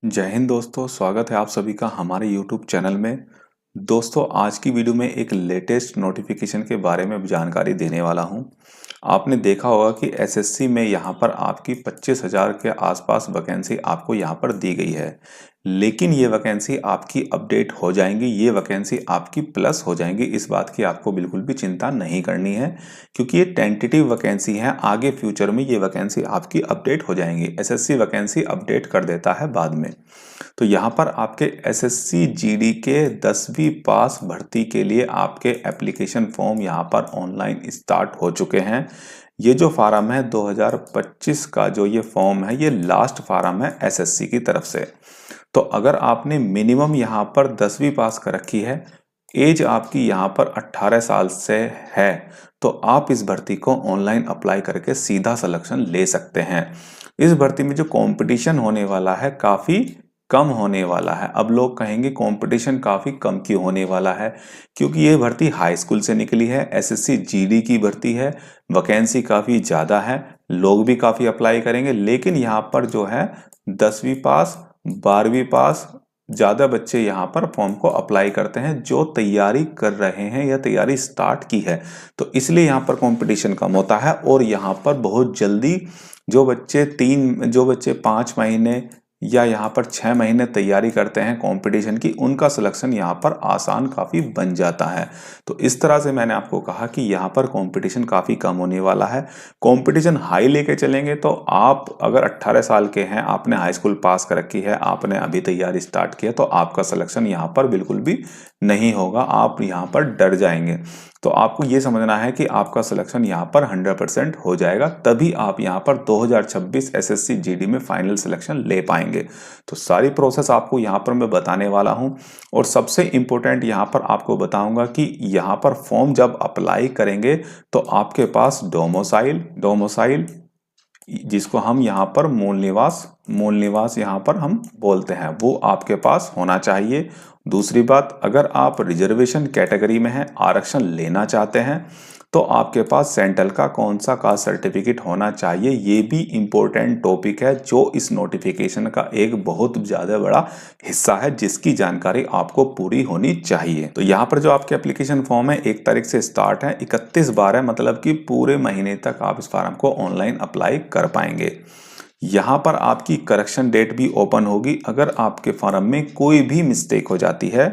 जय हिंद दोस्तों, स्वागत है आप सभी का हमारे YouTube चैनल में। दोस्तों, आज की वीडियो में एक लेटेस्ट नोटिफिकेशन के बारे में जानकारी देने वाला हूं। आपने देखा होगा कि एसएससी में यहां पर आपकी 25,000 के आसपास वैकेंसी आपको यहां पर दी गई है, लेकिन ये वैकेंसी आपकी अपडेट हो जाएंगी, ये वैकेंसी आपकी प्लस हो जाएंगी। इस बात की आपको बिल्कुल भी चिंता नहीं करनी है, क्योंकि ये टेंटेटिव वैकेंसी है। आगे फ्यूचर में ये वैकेंसी आपकी अपडेट हो जाएंगी। एसएससी वैकेंसी अपडेट कर देता है बाद में। तो यहाँ पर आपके एसएससी जीडी के 10वीं पास भर्ती के लिए आपके एप्लीकेशन फॉर्म यहाँ पर ऑनलाइन स्टार्ट हो चुके हैं। ये जो फार्म है 2025 का, जो ये फॉर्म है, ये लास्ट फार्म है एसएससी की तरफ से। तो अगर आपने मिनिमम यहाँ पर 10वीं पास कर रखी है, एज आपकी यहाँ पर 18 साल से है, तो आप इस भर्ती को ऑनलाइन अप्लाई करके सीधा सिलेक्शन ले सकते हैं। इस भर्ती में जो कंपटीशन होने वाला है काफ़ी कम होने वाला है। अब लोग कहेंगे कंपटीशन काफ़ी कम क्यों होने वाला है? क्योंकि ये भर्ती हाई स्कूल से निकली है, एसएससी जीडी की भर्ती है, वैकेंसी काफ़ी ज़्यादा है, लोग भी काफ़ी अप्लाई करेंगे। लेकिन यहाँ पर जो है 10वीं पास, 12वीं पास ज़्यादा बच्चे यहाँ पर फॉर्म को अप्लाई करते हैं, जो तैयारी कर रहे हैं या तैयारी स्टार्ट की है। तो इसलिए यहाँ पर कंपटीशन कम होता है। और यहाँ पर बहुत जल्दी जो बच्चे 5 महीने या यहाँ पर 6 महीने तैयारी करते हैं कंपटीशन की, उनका सिलेक्शन यहाँ पर आसान काफ़ी बन जाता है। तो इस तरह से मैंने आपको कहा कि यहाँ पर कंपटीशन काफ़ी कम होने वाला है। कंपटीशन हाई लेके चलेंगे तो आप अगर 18 साल के हैं, आपने हाई स्कूल पास कर रखी है, आपने अभी तैयारी स्टार्ट की है, तो आपका सिलेक्शन यहाँ पर बिल्कुल भी नहीं होगा, आप यहाँ पर डर जाएंगे। तो आपको ये समझना है कि आपका सिलेक्शन यहाँ पर 100% हो जाएगा, तभी आप यहाँ पर 2026 एसएससी जीडी में फाइनल सिलेक्शन ले पाएंगे। तो सारी प्रोसेस आपको यहाँ पर मैं बताने वाला हूँ। और सबसे इम्पोर्टेंट यहाँ पर आपको बताऊंगा कि यहाँ पर फॉर्म जब अप्लाई करेंगे तो आपके पास डोमिसाइल जिसको हम यहाँ पर मूल निवास यहाँ पर हम बोलते हैं, वो आपके पास होना चाहिए। दूसरी बात, अगर आप रिजर्वेशन कैटेगरी में हैं, आरक्षण लेना चाहते हैं, तो आपके पास सेंट्रल का कौन सा कास्ट सर्टिफिकेट होना चाहिए, ये भी इम्पोर्टेंट टॉपिक है, जो इस नोटिफिकेशन का एक बहुत ज़्यादा बड़ा हिस्सा है, जिसकी जानकारी आपको पूरी होनी चाहिए। तो यहाँ पर जो आपके एप्लीकेशन फॉर्म है 1 तारीख से स्टार्ट है, 31/12, मतलब कि पूरे महीने तक आप इस फॉर्म को ऑनलाइन अप्लाई कर पाएंगे। यहाँ पर आपकी करेक्शन डेट भी ओपन होगी। अगर आपके फॉर्म में कोई भी मिस्टेक हो जाती है,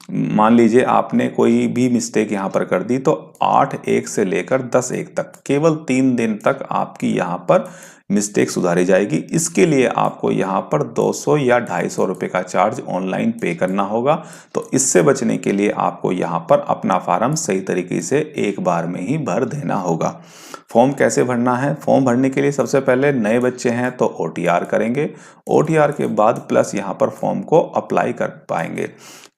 मान लीजिए आपने कोई भी मिस्टेक यहाँ पर कर दी, तो 8/1 से लेकर 10/1 तक, केवल 3 दिन तक आपकी यहाँ पर मिस्टेक सुधारी जाएगी। इसके लिए आपको यहाँ पर 200 या 250 रुपये का चार्ज ऑनलाइन पे करना होगा। तो इससे बचने के लिए आपको यहाँ पर अपना फॉर्म सही तरीके से एक बार में ही भर देना होगा। फॉर्म कैसे भरना है? फॉर्म भरने के लिए सबसे पहले नए बच्चे हैं तो ओटीआर करेंगे, ओटीआर के बाद प्लस यहाँ पर फॉर्म को अप्लाई कर पाएंगे।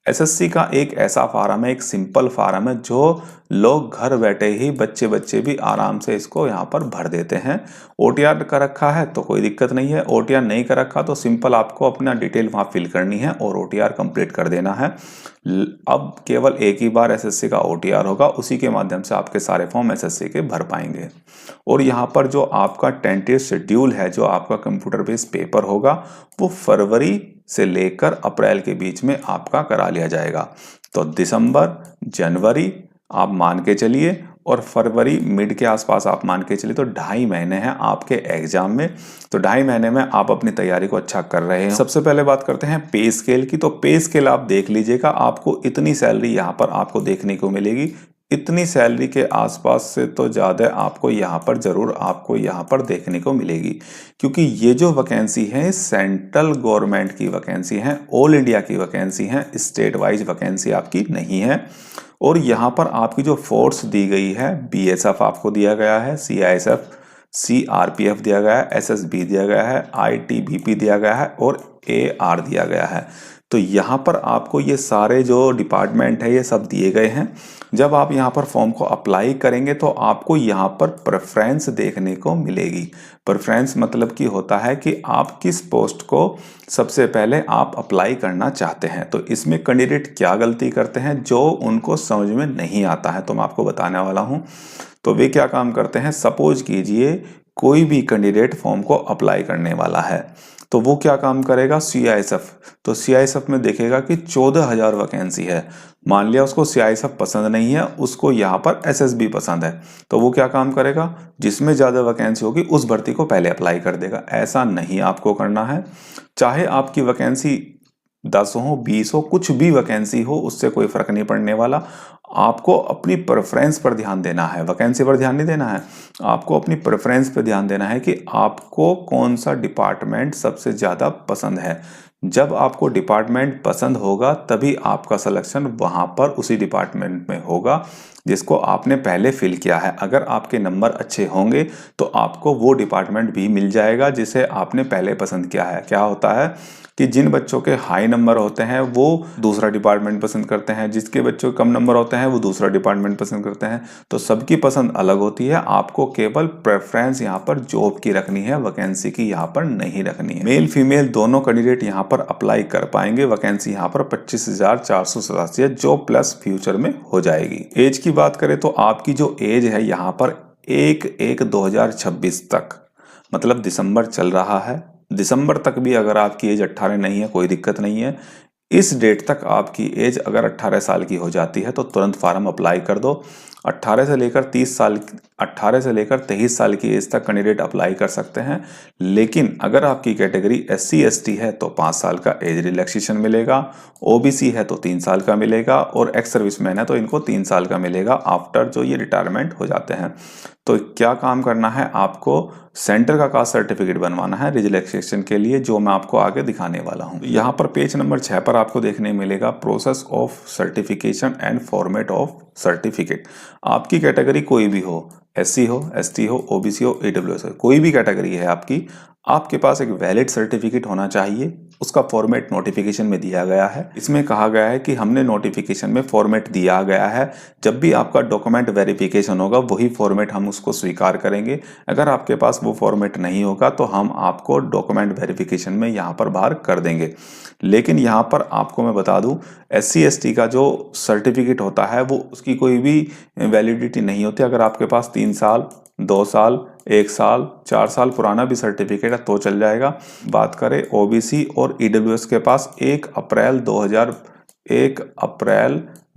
एसएससी का एक ऐसा फार्म है, एक सिंपल फार्म है, जो लोग घर बैठे ही बच्चे भी आराम से इसको यहाँ पर भर देते हैं। ओटीआर कर रखा है तो कोई दिक्कत नहीं है, ओटीआर नहीं कर रखा तो सिंपल आपको अपना डिटेल वहाँ फिल करनी है और ओटीआर कंप्लीट कर देना है। अब केवल एक ही बार एसएससी का ओटीआर होगा, उसी के माध्यम से आपके सारे फॉर्म एसएससी के भर पाएंगे। और यहाँ पर जो आपका टेंटेटिव शेड्यूल है, जो आपका कंप्यूटर बेस्ड पेपर होगा, वो फरवरी से लेकर अप्रैल के बीच में आपका करा लिया जाएगा। तो दिसंबर, जनवरी आप मान के चलिए, और फरवरी मिड के आसपास आप मान के चलिए, तो 2.5 महीने हैं आपके एग्जाम में। तो 2.5 महीने में आप अपनी तैयारी को अच्छा कर रहे हैं। सबसे पहले बात करते हैं पे स्केल की। तो पे स्केल आप देख लीजिएगा, आपको इतनी सैलरी यहाँ पर आपको देखने को मिलेगी। इतनी सैलरी के आसपास से तो ज़्यादा आपको यहाँ पर देखने को मिलेगी, क्योंकि ये जो वैकेंसी है सेंट्रल गवर्नमेंट की वैकेंसी है, ऑल इंडिया की वैकेंसी है, स्टेट वाइज वैकेंसी आपकी नहीं है। और यहाँ पर आपकी जो फोर्स दी गई है, बीएसएफ आपको दिया गया है, सीआईएसएफ, सीआरपीएफ दिया गया है, एसएसबी दिया गया है, आईटीबीपी दिया गया है और एआर दिया गया है। तो यहाँ पर आपको ये सारे जो डिपार्टमेंट है ये सब दिए गए हैं। जब आप यहाँ पर फॉर्म को अप्लाई करेंगे तो आपको यहाँ पर प्रेफरेंस देखने को मिलेगी। प्रेफरेंस मतलब कि होता है कि आप किस पोस्ट को सबसे पहले आप अप्लाई करना चाहते हैं। तो इसमें कैंडिडेट क्या गलती करते हैं जो उनको समझ में नहीं आता है, तो मैं आपको बताने वाला हूँ। तो वे क्या काम करते हैं, सपोज कीजिए कोई भी कैंडिडेट फॉर्म को अप्लाई करने वाला है, तो वो क्या काम करेगा, सीआईएसएफ, तो सीआईएसएफ में देखेगा कि 14,000 वैकेंसी है। मान लिया उसको सीआईएसएफ पसंद नहीं है, उसको यहाँ पर एसएसबी पसंद है, तो वो क्या काम करेगा, जिसमें ज़्यादा वैकेंसी होगी उस भर्ती को पहले अप्लाई कर देगा। ऐसा नहीं आपको करना है। चाहे आपकी वैकेंसी 10 हो, 20 हो, कुछ भी वैकेंसी हो, उससे कोई फर्क नहीं पड़ने वाला। आपको अपनी प्रेफरेंस पर ध्यान देना है, वैकेंसी पर ध्यान नहीं देना है। आपको अपनी प्रेफरेंस पर ध्यान देना है कि आपको कौन सा डिपार्टमेंट सबसे ज़्यादा पसंद है। जब आपको डिपार्टमेंट पसंद होगा तभी आपका सिलेक्शन वहाँ पर उसी डिपार्टमेंट में होगा जिसको आपने पहले फिल किया है। अगर आपके नंबर अच्छे होंगे तो आपको वो डिपार्टमेंट भी मिल जाएगा जिसे आपने पहले पसंद किया है। क्या होता है कि जिन बच्चों के हाई नंबर होते हैं वो दूसरा डिपार्टमेंट पसंद करते हैं, जिसके बच्चों के कम नंबर होते हैं वो दूसरा डिपार्टमेंट पसंद करते हैं। तो सबकी पसंद अलग होती है। आपको केवल प्रेफरेंस यहाँ पर जॉब की रखनी है, वैकेंसी की यहाँ पर नहीं रखनी है। मेल फीमेल दोनों कैंडिडेट यहाँ पर अप्लाई कर पाएंगे। वैकेंसी यहाँ पर 25,487 है जो प्लस फ्यूचर में हो जाएगी। एज की बात करें तो आपकी जो एज है यहाँ पर 1/1/2026 तक, मतलब दिसंबर चल रहा है, दिसंबर तक भी अगर आपकी एज 18 नहीं है कोई दिक्कत नहीं है। इस डेट तक आपकी एज अगर 18 साल की हो जाती है तो तुरंत फॉर्म अप्लाई कर दो। 18 से लेकर 23 साल की एज तक कैंडिडेट अप्लाई कर सकते हैं। लेकिन अगर आपकी कैटेगरी SC ST है तो 5 साल का एज रिलैक्सेशन मिलेगा, OBC है तो 3 साल का मिलेगा, और एक्स सर्विसमैन है तो इनको 3 साल का मिलेगा आफ्टर जो ये रिटायरमेंट हो जाते हैं। तो क्या काम करना है, आपको सेंटर का कास्ट सर्टिफिकेट बनवाना है रिलैक्सेशन के लिए, जो मैं आपको आगे दिखाने वाला हूँ। यहाँ पर पेज नंबर 6 पर आपको देखने मिलेगा process of certification and format of certificate. आपकी कैटेगरी कोई भी हो, SC हो, ST हो, OBC हो, AWS हो, कोई भी कैटेगरी है आपकी, आपके पास एक वैलिड सर्टिफिकेट होना चाहिए। उसका फॉर्मेट नोटिफिकेशन में दिया गया है। इसमें कहा गया है कि हमने नोटिफिकेशन में फॉर्मेट दिया गया है, जब भी आपका डॉक्यूमेंट वेरिफिकेशन होगा वही फॉर्मेट हम उसको स्वीकार करेंगे। अगर आपके पास वो फॉर्मेट नहीं होगा तो हम आपको डॉक्यूमेंट वेरिफिकेशन में यहाँ पर बाहर कर देंगे। लेकिन यहाँ पर आपको मैं बता दूं, SC ST का जो सर्टिफिकेट होता है वो उसकी कोई भी वैलिडिटी नहीं होती। अगर आपके पास 3 साल, 2 साल, 1 साल, 4 साल पुराना भी सर्टिफिकेट है तो चल जाएगा। बात करें OBC और EWS के पास 1 अप्रैल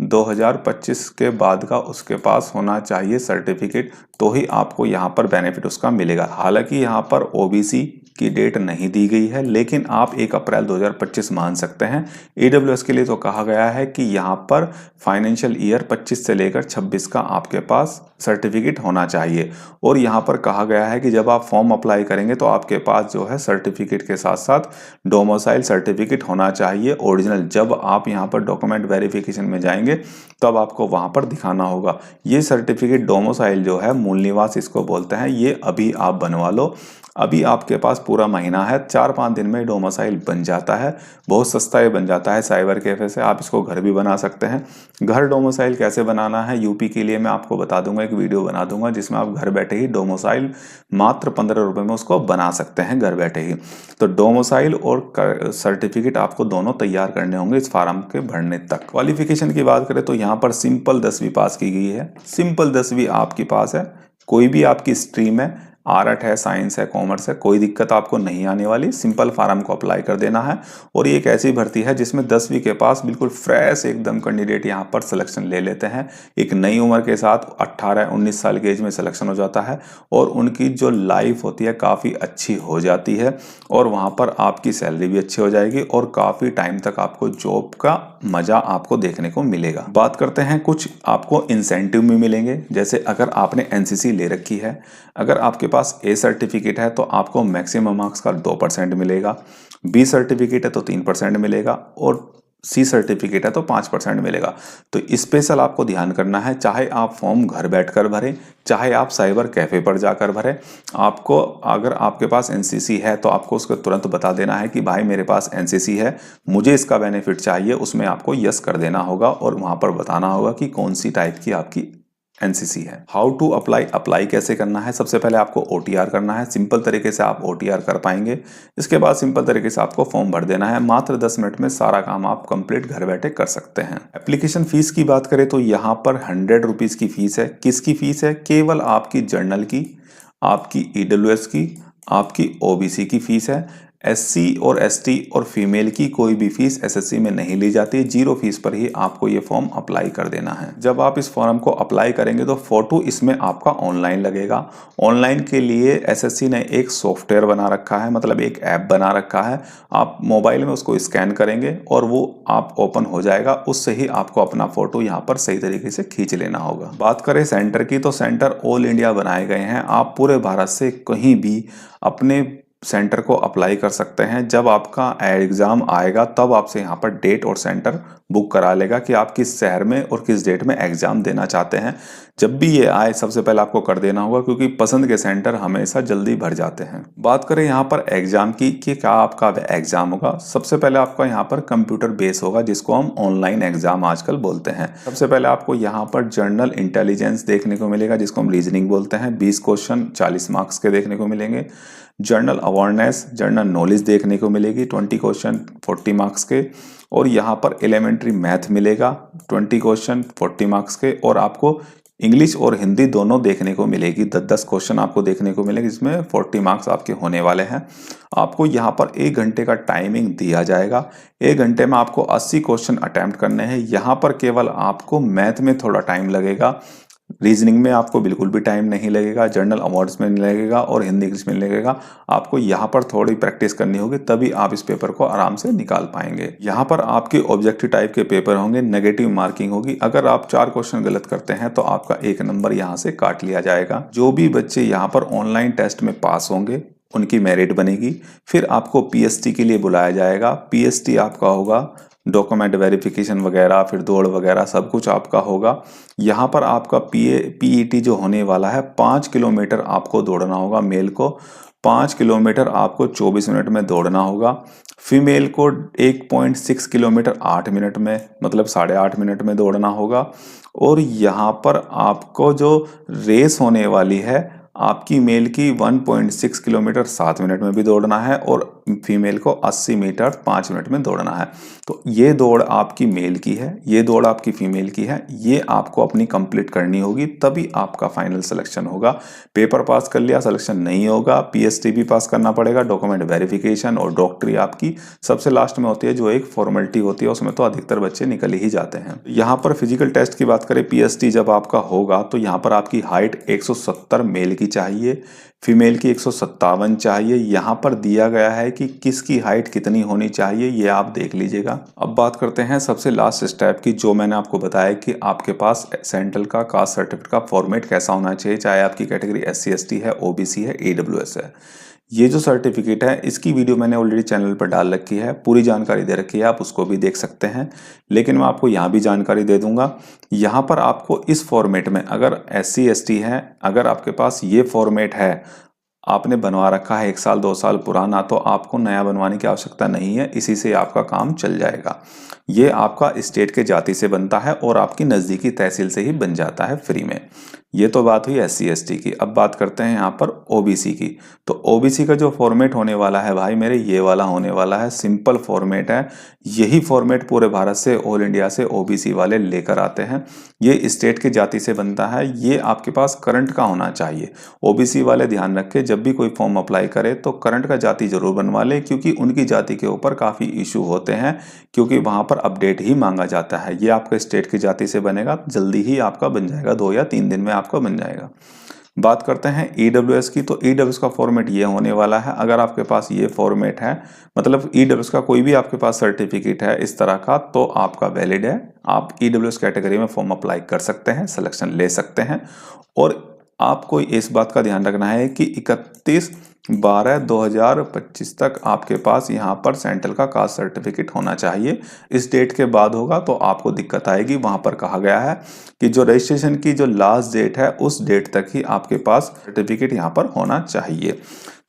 2025 के बाद का उसके पास होना चाहिए सर्टिफिकेट, तो ही आपको यहाँ पर बेनिफिट उसका मिलेगा। हालांकि यहाँ पर OBC की डेट नहीं दी गई है, लेकिन आप 1 अप्रैल 2025 मान सकते हैं। EWS के लिए तो कहा गया है कि यहाँ पर फाइनेंशियल ईयर 25 से लेकर 26 का आपके पास सर्टिफिकेट होना चाहिए। और यहाँ पर कहा गया है कि जब आप फॉर्म अप्लाई करेंगे तो आपके पास जो है सर्टिफिकेट के साथ साथ डोमिसाइल सर्टिफिकेट होना चाहिए ओरिजिनल। जब आप यहाँ पर डॉक्यूमेंट वेरिफिकेशन में जाएंगे तब आपको वहाँ पर दिखाना होगा। ये सर्टिफिकेट डोमिसाइल जो है, मूल निवास इसको बोलते हैं, ये अभी आप बनवा लो। अभी आपके पास पूरा महीना है, 4-5 दिन में डोमिसाइल बन जाता है। बहुत सस्ता ये बन जाता है साइबर कैफे से। आप इसको घर भी बना सकते हैं। घर डोमिसाइल कैसे बनाना है यूपी के लिए मैं आपको बता दूंगा, एक वीडियो बना दूंगा जिसमें आप घर बैठे ही डोमिसाइल मात्र 15 रुपए में उसको बना सकते हैं घर बैठे ही। तो डोमिसाइल और सर्टिफिकेट आपको दोनों तैयार करने होंगे इस फार्म के भरने तक। क्वालिफिकेशन की बात करें तो यहाँ पर सिंपल 10वीं पास की गई है। सिंपल 10वीं आपके पास है, कोई भी आपकी स्ट्रीम है, आर्ट है, साइंस है, कॉमर्स है, कोई दिक्कत आपको नहीं आने वाली। सिंपल फार्म को अप्लाई कर देना है। और ये एक ऐसी भर्ती है जिसमें 10वीं के पास बिल्कुल फ्रेश एकदम कैंडिडेट यहाँ पर सिलेक्शन ले लेते हैं। एक नई उम्र के साथ 18-19 साल की एज में सिलेक्शन हो जाता है और उनकी जो लाइफ होती है काफ़ी अच्छी हो जाती है और वहाँ पर आपकी सैलरी भी अच्छी हो जाएगी और काफ़ी टाइम तक आपको जॉब का मज़ा आपको देखने को मिलेगा। बात करते हैं कुछ आपको इंसेंटिव भी मिलेंगे। जैसे अगर आपने NCC ले रखी है, अगर आपके पास A सर्टिफिकेट है तो आपको मैक्सिमम मार्क्स का 2% मिलेगा, B सर्टिफिकेट है तो 3% मिलेगा और C सर्टिफिकेट है तो 5% मिलेगा। तो स्पेशल आपको ध्यान करना है, चाहे आप फॉर्म घर बैठकर भरें, चाहे आप साइबर कैफे पर जाकर भरें। आपको अगर आपके पास NCC है तो आपको उसको तुरंत बता देना है कि भाई मेरे पास NCC है, मुझे इसका बेनिफिट चाहिए। उसमें आपको यस कर देना होगा और वहाँ पर बताना होगा कि कौन सी टाइप की आपकी NCC है। हाउ टू अप्लाई कैसे करना है। सबसे पहले आपको OTR करना है। सिंपल तरीके से आप OTR कर पाएंगे। इसके बाद सिंपल तरीके से आपको फॉर्म भर देना है। मात्र 10 मिनट में सारा काम आप कंप्लीट घर बैठे कर सकते हैं। एप्लीकेशन फीस की बात करें तो यहाँ पर 100 रुपीज़ की फीस है। किसकी फीस है? केवल आपकी जर्नल की, आपकी EWS की, आपकी OBC की फीस है। एससी और एसटी और फीमेल की कोई भी फीस एसएससी में नहीं ली जाती, 0 फीस पर ही आपको ये फॉर्म अप्लाई कर देना है। जब आप इस फॉर्म को अप्लाई करेंगे तो फोटो इसमें आपका ऑनलाइन लगेगा। ऑनलाइन के लिए एसएससी ने एक सॉफ्टवेयर बना रखा है, मतलब एक ऐप बना रखा है। आप मोबाइल में उसको स्कैन करेंगे और वो आप ओपन हो जाएगा, उससे ही आपको अपना फोटो यहाँ पर सही तरीके से खींच लेना होगा। बात करें सेंटर की, तो सेंटर ऑल इंडिया बनाए गए हैं। आप पूरे भारत से कहीं भी अपने सेंटर को अप्लाई कर सकते हैं। जब आपका एग्जाम आएगा तब आपसे यहाँ पर डेट और सेंटर बुक करा लेगा कि आप किस शहर में और किस डेट में एग्जाम देना चाहते हैं। जब भी ये आए सबसे पहले आपको कर देना होगा, क्योंकि पसंद के सेंटर हमेशा जल्दी भर जाते हैं। बात करें यहाँ पर एग्जाम की कि क्या आपका एग्जाम होगा, सबसे पहले आपका यहाँ पर कंप्यूटर बेस होगा, जिसको हम ऑनलाइन एग्जाम आजकल बोलते हैं। सबसे पहले आपको यहाँ पर जनरल इंटेलिजेंस देखने को मिलेगा, जिसको हम रीजनिंग बोलते हैं। 20 क्वेश्चन 40 मार्क्स के देखने को मिलेंगे। जनरल अवेयरनेस, जनरल नॉलेज देखने को मिलेगी, 20 क्वेश्चन 40 मार्क्स के। और यहाँ पर एलिमेंट्री मैथ मिलेगा, 20 क्वेश्चन 40 मार्क्स के। और आपको इंग्लिश और हिंदी दोनों देखने को मिलेगी, 10-10 क्वेश्चन आपको देखने को मिलेगी, जिसमें 40 मार्क्स आपके होने वाले हैं। आपको यहाँ पर 1 घंटे का टाइमिंग दिया जाएगा। 1 घंटे में आपको 80 क्वेश्चन अटेम्प्ट करने हैं। यहाँ पर केवल आपको मैथ में थोड़ा टाइम लगेगा, रीजनिंग में आपको बिल्कुल भी टाइम नहीं लगेगा, जनरल अवार्ड्स में नहीं लगेगा और हिंदी इंग्लिश में लगेगा। आपको यहाँ पर थोड़ी प्रैक्टिस करनी होगी, तभी आप इस पेपर को आराम से निकाल पाएंगे। यहाँ पर आपके ऑब्जेक्टिव टाइप के पेपर होंगे, नेगेटिव मार्किंग होगी। अगर आप 4 क्वेश्चन गलत करते हैं तो आपका 1 नंबर यहाँ से काट लिया जाएगा। जो भी बच्चे यहाँ पर ऑनलाइन टेस्ट में पास होंगे उनकी मेरिट बनेगी। फिर आपको पीएसटी के लिए बुलाया जाएगा। पीएसटी आपका होगा डॉक्यूमेंट वेरिफिकेशन वगैरह, फिर दौड़ वगैरह सब कुछ आपका होगा। यहाँ पर आपका पीईटी जो होने वाला है, 5 किलोमीटर आपको दौड़ना होगा। मेल को 5 किलोमीटर आपको 24 मिनट में दौड़ना होगा। फीमेल को 1.6 किलोमीटर 8 मिनट में, मतलब 8.5 मिनट में दौड़ना होगा। और यहाँ पर आपको जो रेस होने वाली है आपकी मेल की 1.6 किलोमीटर 7 मिनट में भी दौड़ना है और फीमेल को 80 मीटर 5 मिनट में दौड़ना है। तो ये दौड़ आपकी मेल की है, ये दौड़ आपकी फीमेल की है। ये आपको अपनी कंप्लीट करनी होगी, तभी आपका फाइनल सिलेक्शन होगा। पेपर पास कर लिया सिलेक्शन नहीं होगा, पीएसटी भी पास करना पड़ेगा, डॉक्यूमेंट वेरिफिकेशन और डॉक्टरी आपकी सबसे लास्ट में होती है, जो एक फॉर्मेलिटी होती है। उसमें तो अधिकतर बच्चे निकल ही जाते हैं। यहाँ पर फिजिकल टेस्ट की बात करें, पीएसटी जब आपका होगा तो यहाँ पर आपकी हाइट 170 मेल की चाहिए, फीमेल की 157 चाहिए। यहाँ पर दिया गया है कि किसकी हाइट कितनी होनी चाहिए, ये आप देख लीजिएगा। अब बात करते हैं सबसे लास्ट स्टेप की, जो मैंने आपको बताया कि आपके पास सेंट्रल का कास्ट सर्टिफिकेट का फॉर्मेट कैसा होना चाहिए, चाहे आपकी कैटेगरी SC ST है, OBC है, EWS है। ये जो सर्टिफिकेट है इसकी वीडियो मैंने ऑलरेडी चैनल पर डाल रखी है, पूरी जानकारी दे रखी है, आप उसको भी देख सकते हैं। लेकिन मैं आपको यहाँ भी जानकारी दे दूंगा। यहाँ पर आपको इस फॉर्मेट में, अगर SC ST है, अगर आपके पास ये फॉर्मेट है, आपने बनवा रखा है 1 साल 2 साल पुराना, तो आपको नया बनवाने की आवश्यकता नहीं है, इसी से आपका काम चल जाएगा। ये आपका स्टेट के जाति से बनता है और आपकी नज़दीकी तहसील से ही बन जाता है फ्री में। ये तो बात हुई SC ST की। अब बात करते हैं यहाँ पर OBC की। तो OBC का जो फॉर्मेट होने वाला है भाई मेरे, ये वाला होने वाला है, सिंपल फॉर्मेट है। यही फॉर्मेट पूरे भारत से, ऑल इंडिया से OBC वाले लेकर आते हैं। ये स्टेट के जाति से बनता है। ये आपके पास करंट का होना चाहिए। OBC वाले ध्यान रखें, जब भी कोई फॉर्म अप्लाई करे तो करंट का जाति जरूर बनवा ले, क्योंकि उनकी जाति के ऊपर काफ़ी इशू होते हैं, क्योंकि वहाँ पर अपडेट ही मांगा जाता है। ये आपका स्टेट की जाति से बनेगा, जल्दी ही आपका बन जाएगा, 2 या 3 दिन में आपका बन जाएगा। बात करते हैं EWS की। तो EWS का फॉर्मेट ये होने वाला है। अगर आपके पास ये फॉर्मेट है, मतलब EWS का कोई भी आपके पास सर्टिफिकेट है इस तरह का, तो आपका वैलिड है। आप EWS कैटेगरी में फॉर्म अप्लाई कर सकते हैं, सिलेक्शन ले सकते हैं। और आपको इस बात का ध्यान रखना है कि 31/12/2025 तक आपके पास यहाँ पर सेंट्रल का कास्ट सर्टिफिकेट होना चाहिए। इस डेट के बाद होगा तो आपको दिक्कत आएगी। वहाँ पर कहा गया है कि जो रजिस्ट्रेशन की जो लास्ट डेट है उस डेट तक ही आपके पास सर्टिफिकेट यहाँ पर होना चाहिए।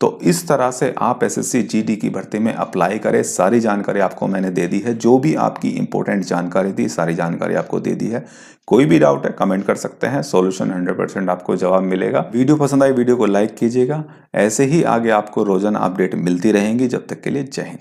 तो इस तरह से आप SSC GD की भर्ती में अप्लाई करें। सारी जानकारी आपको मैंने दे दी है, जो भी आपकी इंपॉर्टेंट जानकारी थी सारी जानकारी आपको दे दी है। कोई भी डाउट है कमेंट कर सकते हैं, सॉल्यूशन 100% आपको जवाब मिलेगा। वीडियो पसंद आई वीडियो को लाइक कीजिएगा। ऐसे ही आगे आपको रोजाना अपडेट मिलती रहेंगी। जब तक के लिए जय हिंद।